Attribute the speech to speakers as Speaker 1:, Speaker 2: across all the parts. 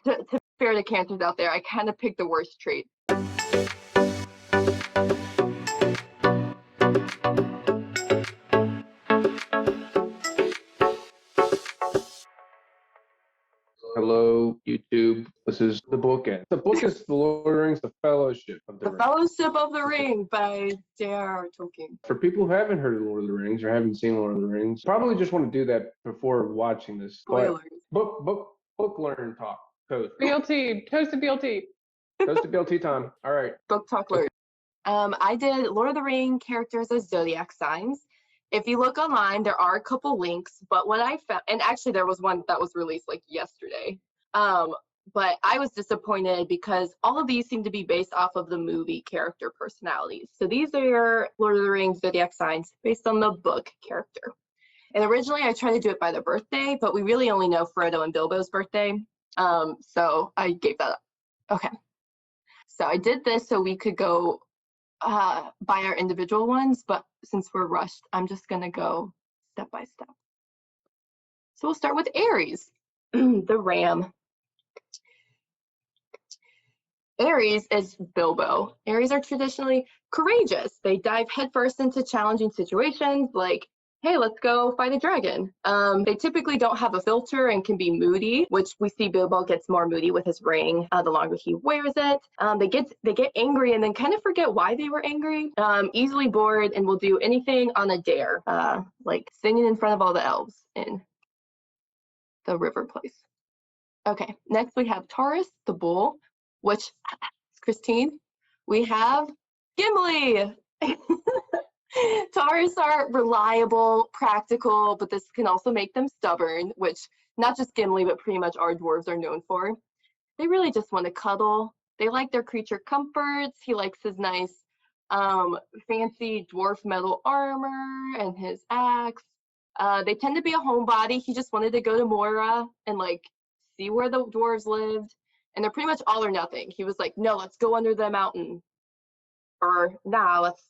Speaker 1: To be fair to Cancers out there, I kind of picked the worst trait.
Speaker 2: Hello, YouTube. This is The Bookend. The book is The Lord of the Rings, The Fellowship of the Ring.
Speaker 1: Fellowship of the Ring by J.R.R. Tolkien.
Speaker 2: For people who haven't heard of Lord of the Rings or haven't seen Lord of the Rings, probably just want to do that before watching this.
Speaker 1: Spoilers.
Speaker 2: Book learn talk. Toast.
Speaker 3: BLT. Toast to BLT.
Speaker 2: Toast to BLT time. All right.
Speaker 1: Book talk learn. I did Lord of the Ring characters as zodiac signs. If you look online, there are a couple links, but what I found, and actually there was one that was released like yesterday, but I was disappointed because all of these seem to be based off of the movie character personalities. So these are your Lord of the Rings zodiac signs based on the book character. And originally I tried to do it by their birthday, but we really only know Frodo and Bilbo's birthday. So I gave that up. Okay. So I did this so we could go by our individual ones, but since we're rushed, I'm just gonna go step by step. So we'll start with Aries, the ram. Aries is Bilbo. Aries are traditionally courageous. They dive headfirst into challenging situations like, hey, let's go fight a dragon. They typically don't have a filter and can be moody, which we see Bilbo gets more moody with his ring the longer he wears it. They get angry and then kind of forget why they were angry, easily bored, and will do anything on a dare, like singing in front of all the elves in the river place. Okay, next we have Taurus, the bull, which, Christine, we have Gimli. Taurus are reliable, practical, but this can also make them stubborn, which not just Gimli, but pretty much our dwarves are known for. They really just want to cuddle. They like their creature comforts. He likes his nice fancy dwarf metal armor and his axe. They tend to be a homebody. He just wanted to go to Moira and like see where the dwarves lived. And they're pretty much all or nothing. He was like, no, let's go under the mountain. Or nah, let's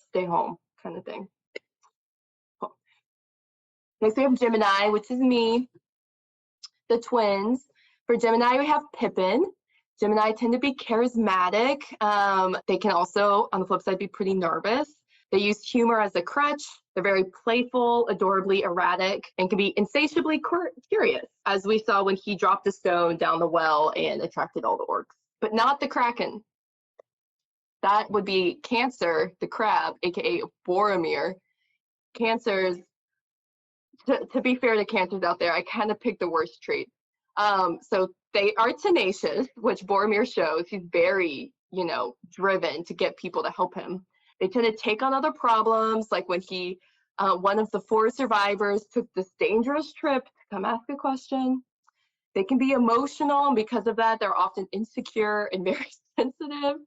Speaker 1: stay home, kind of thing. Cool. Next we have Gemini, which is me, the twins. For Gemini, we have Pippin. Gemini tend to be charismatic. They can also, on the flip side, be pretty nervous. They use humor as a crutch. They're very playful, adorably erratic, and can be insatiably curious, as we saw when he dropped a stone down the well and attracted all the orcs. But not the Kraken. That would be Cancer, the crab, aka Boromir. Cancers, to be fair to Cancers out there, I kind of picked the worst trait. So they are tenacious, which Boromir shows. He's very, driven to get people to help him. They tend to take on other problems, like when he, one of the 4 survivors, took this dangerous trip to come ask a question. They can be emotional, and because of that, they're often insecure and very sensitive.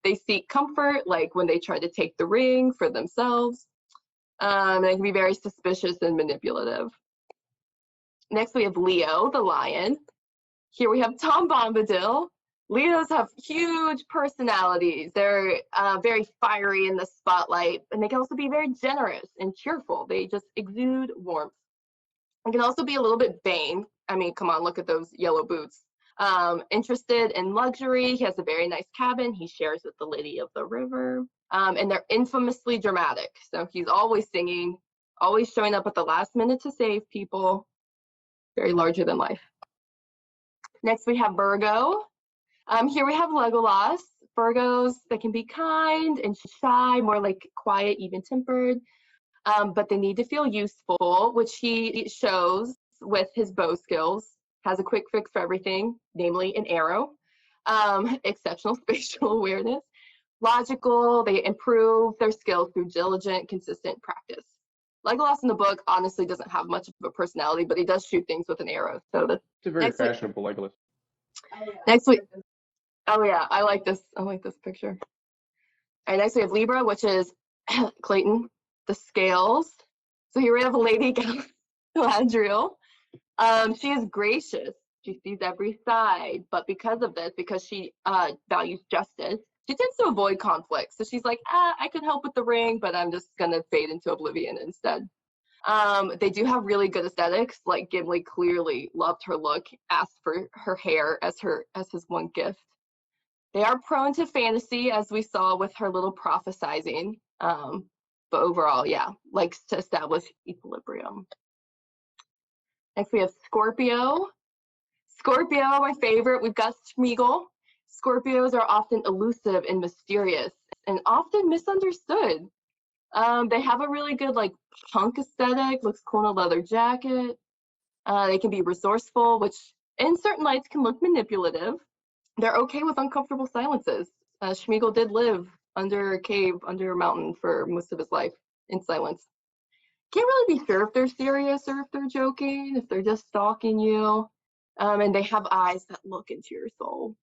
Speaker 1: They seek comfort, like when they try to take the ring for themselves. They can be very suspicious and manipulative. Next, we have Leo, the lion. Here we have Tom Bombadil. Leos have huge personalities. They're very fiery in the spotlight, and they can also be very generous and cheerful. They just exude warmth. They can also be a little bit vain. I mean, come on, look at those yellow boots. Interested in luxury. He has a very nice cabin he shares with the lady of the river. And they're infamously dramatic. So he's always singing, always showing up at the last minute to save people. Very larger than life. Next, we have Virgo. Here we have Legolas. Virgos, they can be kind and shy, more like quiet, even-tempered, but they need to feel useful, which he shows with his bow skills. Has a quick fix for everything, namely an arrow. Exceptional spatial awareness. Logical, they improve their skills through diligent, consistent practice. Legolas in the book honestly doesn't have much of a personality, but he does shoot things with an arrow. So that's
Speaker 2: It's a very fashionable Legolas.
Speaker 1: Next week. Oh yeah, I like this picture. All right, next we have Libra, which is Clayton, the scales. So here we have Lady Galadriel. She is gracious. She sees every side, but because of this, because she values justice, she tends to avoid conflict. So she's like, I could help with the ring, but I'm just gonna fade into oblivion instead. They do have really good aesthetics. Like Gimli clearly loved her look, asked for her hair as his one gift. They are prone to fantasy, as we saw with her little prophesizing. But overall, yeah, likes to establish equilibrium. Next, we have Scorpio. Scorpio, my favorite. We've got Smeagol. Scorpios are often elusive and mysterious and often misunderstood. They have a really good like punk aesthetic, looks cool in a leather jacket. They can be resourceful, which in certain lights can look manipulative. They're okay with uncomfortable silences. Smeagol did live under a cave, under a mountain for most of his life in silence. Can't really be sure if they're serious or if they're joking, if they're just stalking you. And they have eyes that look into your soul,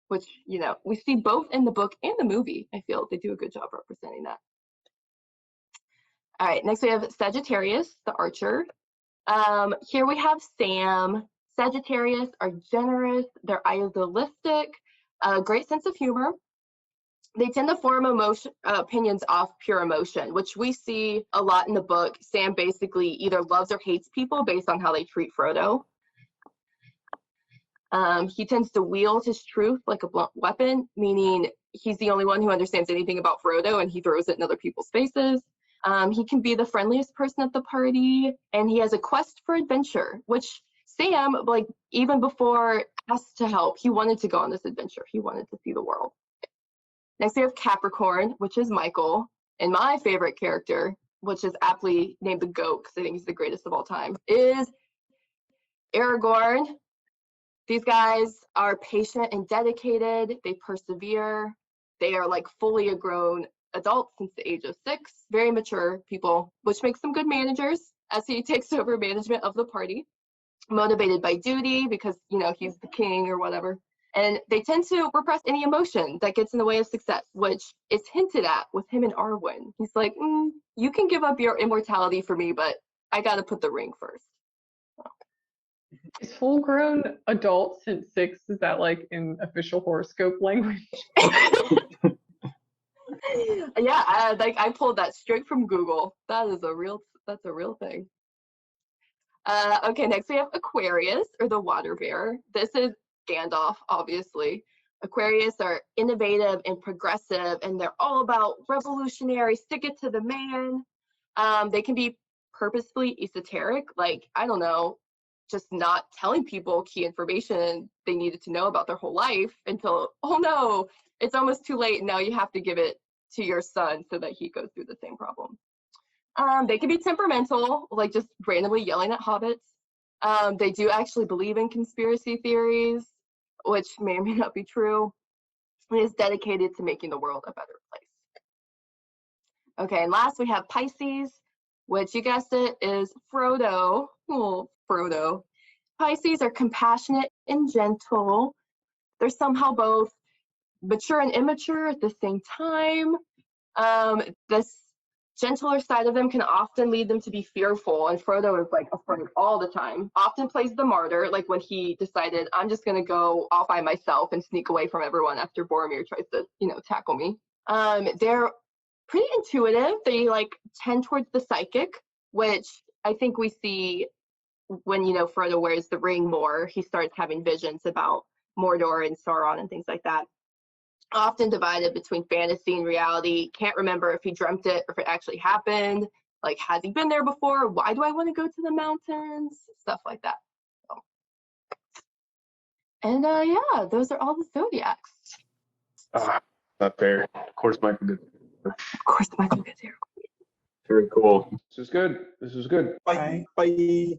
Speaker 1: which, you know, we see both in the book and the movie. I feel they do a good job representing that. All right, next we have Sagittarius, the archer. Here we have Sam. Sagittarius are generous, they're idealistic, a great sense of humor. They tend to form opinions off pure emotion, which we see a lot in the book. Sam basically either loves or hates people based on how they treat Frodo. He tends to wield his truth like a blunt weapon, meaning he's the only one who understands anything about Frodo and he throws it in other people's faces. He can be the friendliest person at the party, and he has a quest for adventure, which Sam, like even before asked to help, he wanted to go on this adventure. He wanted to see the world. Next we have Capricorn, which is Michael, and my favorite character, which is aptly named the GOAT because I think he's the greatest of all time, is Aragorn. These guys are patient and dedicated. They persevere. They are like fully grown adults since the age of 6, very mature people, which makes them good managers as he takes over management of the party, motivated by duty because, you know, he's the king or whatever. And they tend to repress any emotion that gets in the way of success, which is hinted at with him and Arwen. He's like, you can give up your immortality for me, but I got to put the ring first.
Speaker 3: Is full-grown adult since 6, is that like in official horoscope language?
Speaker 1: Yeah, I pulled that straight from Google. That's a real thing. Okay, next we have Aquarius, or the water bear. This is Gandalf, obviously. Aquarius are innovative and progressive, and they're all about revolutionary, stick it to the man. They can be purposefully esoteric, like, I don't know, just not telling people key information they needed to know about their whole life until, oh no, it's almost too late, and now you have to give it to your son so that he goes through the same problem. They can be temperamental, like just randomly yelling at hobbits. They do actually believe in conspiracy theories, which may or may not be true. He is dedicated to making the world a better place. Okay, and last we have Pisces, which you guessed it is Frodo. Oh, Frodo. Pisces are compassionate and gentle. They're somehow both mature and immature at the same time. This gentler side of them can often lead them to be fearful, and Frodo is like afraid all the time. Often plays the martyr, like when he decided, I'm just gonna go off by myself and sneak away from everyone after Boromir tries to, you know, tackle me. They're pretty intuitive. They like tend towards the psychic, which I think we see when, you know, Frodo wears the ring more. He starts having visions about Mordor and Sauron and things like that. Often divided between fantasy and reality. Can't remember if he dreamt it or if it actually happened. Like, has he been there before? Why do I want to go to the mountains? Stuff like that. So. And yeah, those are all the zodiacs.
Speaker 4: Not fair. Of course, Michael did.
Speaker 1: Of course, Michael gets here.
Speaker 4: Very cool.
Speaker 2: This is good. This is good.
Speaker 5: Bye. Bye.